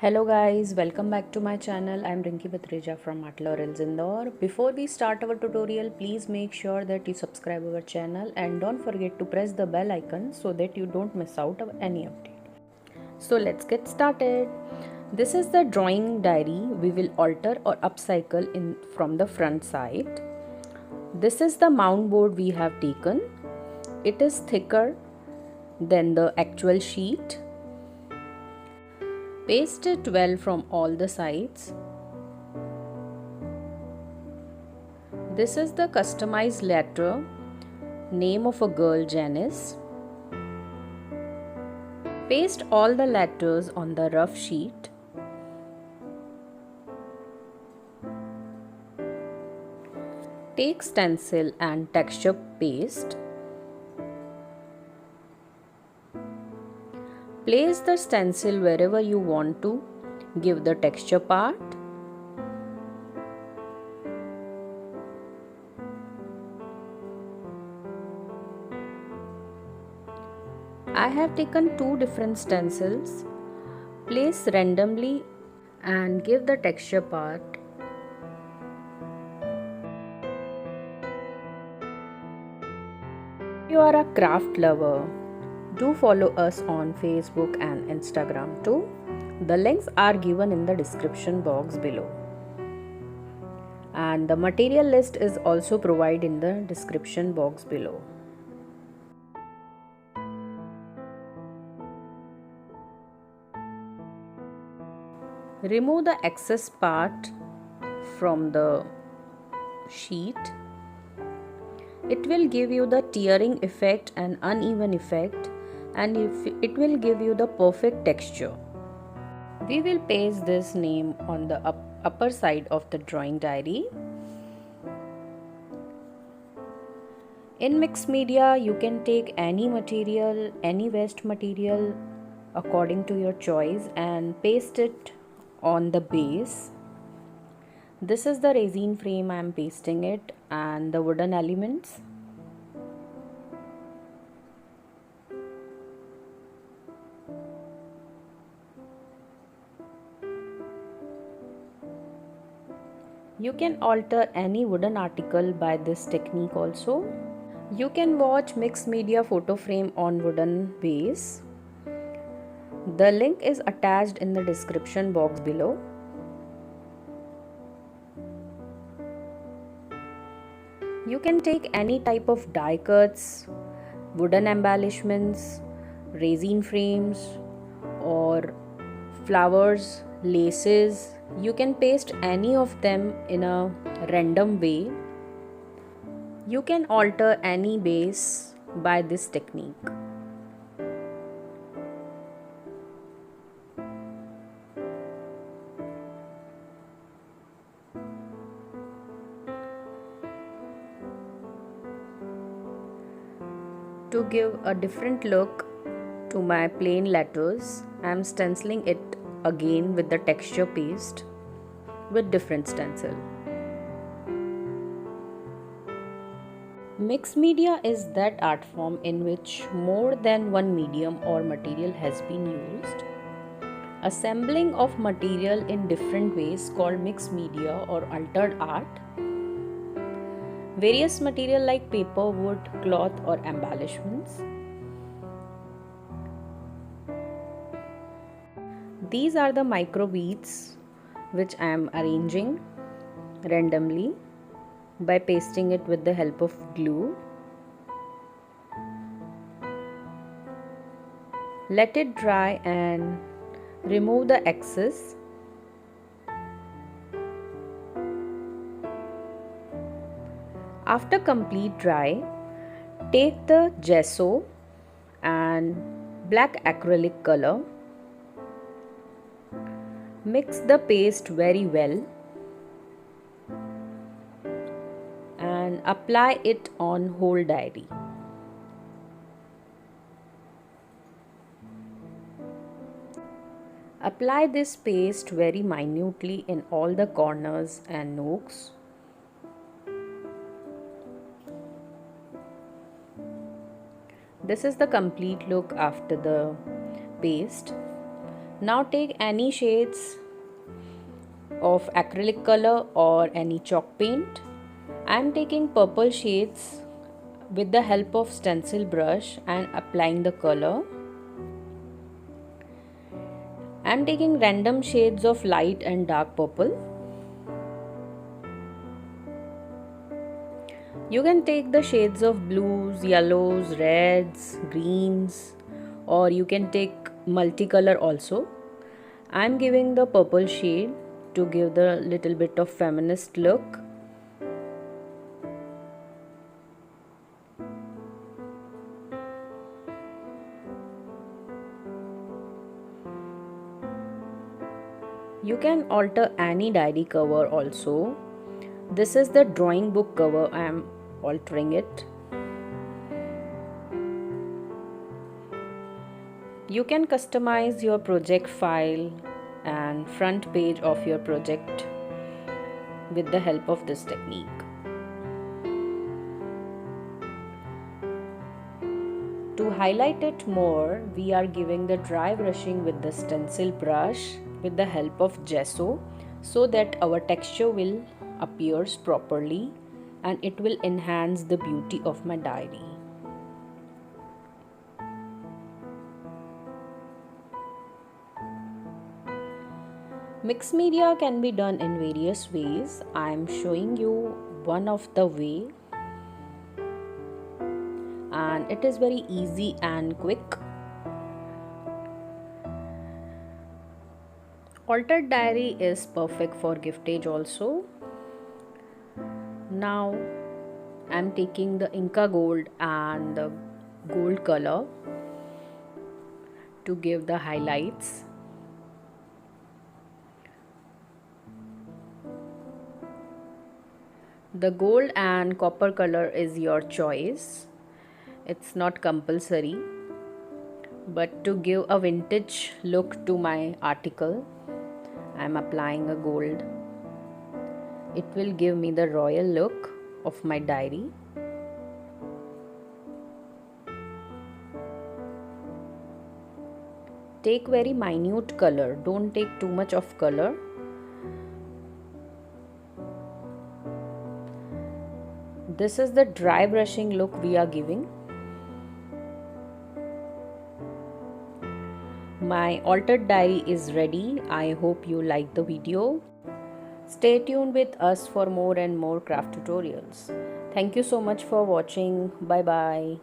Hello guys, welcome back to my channel. I'm Rinki Batreja from Art Laurels Indore. Before we start our tutorial, please make sure that you subscribe our channel and don't forget to press the bell icon so that you don't miss out of any update. So let's get started. This is the drawing diary we will alter or upcycle in from the front side. This is the mount board we have taken. It is thicker than the actual sheet. Paste it well from all the sides. This is the customized letter, name of a girl Janice. Paste all the letters on the rough sheet. Take stencil and texture paste. Place the stencil wherever you want to give the texture part. I have taken two different stencils. Place randomly and give the texture part. If you are a craft lover, do follow us on Facebook and Instagram too. The links are given in the description box below. And the material list is also provided in the description box below. Remove the excess part from the sheet. It will give you the tearing effect and uneven effect, and it will give you the perfect texture. We will paste this name on the upper side of the drawing diary. In mixed media, you can take any material, any waste material according to your choice and paste it on the base. This is the resin frame I am pasting it and the wooden elements. You can alter any wooden article by this technique also. You can watch mixed media photo frame on wooden base. The link is attached in the description box below. You can take any type of die cuts, wooden embellishments, resin frames or flowers, laces. You can paste any of them in a random way. You can alter any base by this technique. To give a different look to my plain letters, I am stenciling it again with the texture paste with different stencil. Mixed media is that art form in which more than one medium or material has been used. Assembling of material in different ways called mixed media or altered art. Various material like paper, wood, cloth or embellishments. These are the micro beads which I am arranging randomly by pasting it with the help of glue. Let it dry and remove the excess. After complete dry, take the gesso and black acrylic color. Mix the paste very well and apply it on whole diary. Apply this paste very minutely in all the corners and nooks. This is the complete look after the paste. Now take any shades of acrylic color or any chalk paint. I am taking purple shades with the help of stencil brush and applying the color. I am taking random shades of light and dark purple. You can take the shades of blues, yellows, reds, greens, or you can take multicolor also. I am giving the purple shade to give the little bit of feminist look. You can alter any diary cover also. This is the drawing book cover. I am altering it. You can customize your project file and front page of your project with the help of this technique. To highlight it more, we are giving the dry brushing with the stencil brush with the help of gesso so that our texture will appears properly and it will enhance the beauty of my diary. Mixed media can be done in various ways. I am showing you one of the way, and it is very easy and quick. Altered diary is perfect for giftage also. Now I am taking the Inca gold and the gold color to give the highlights. The gold and copper color is your choice. It's not compulsory, but to give a vintage look to my article, I am applying a gold. It will give me the royal look of my diary. Take very minute color, don't take too much of color. This is the dry brushing look we are giving. My altered diary is ready. I hope you like the video. Stay tuned with us for more and more craft tutorials. Thank you so much for watching. Bye bye.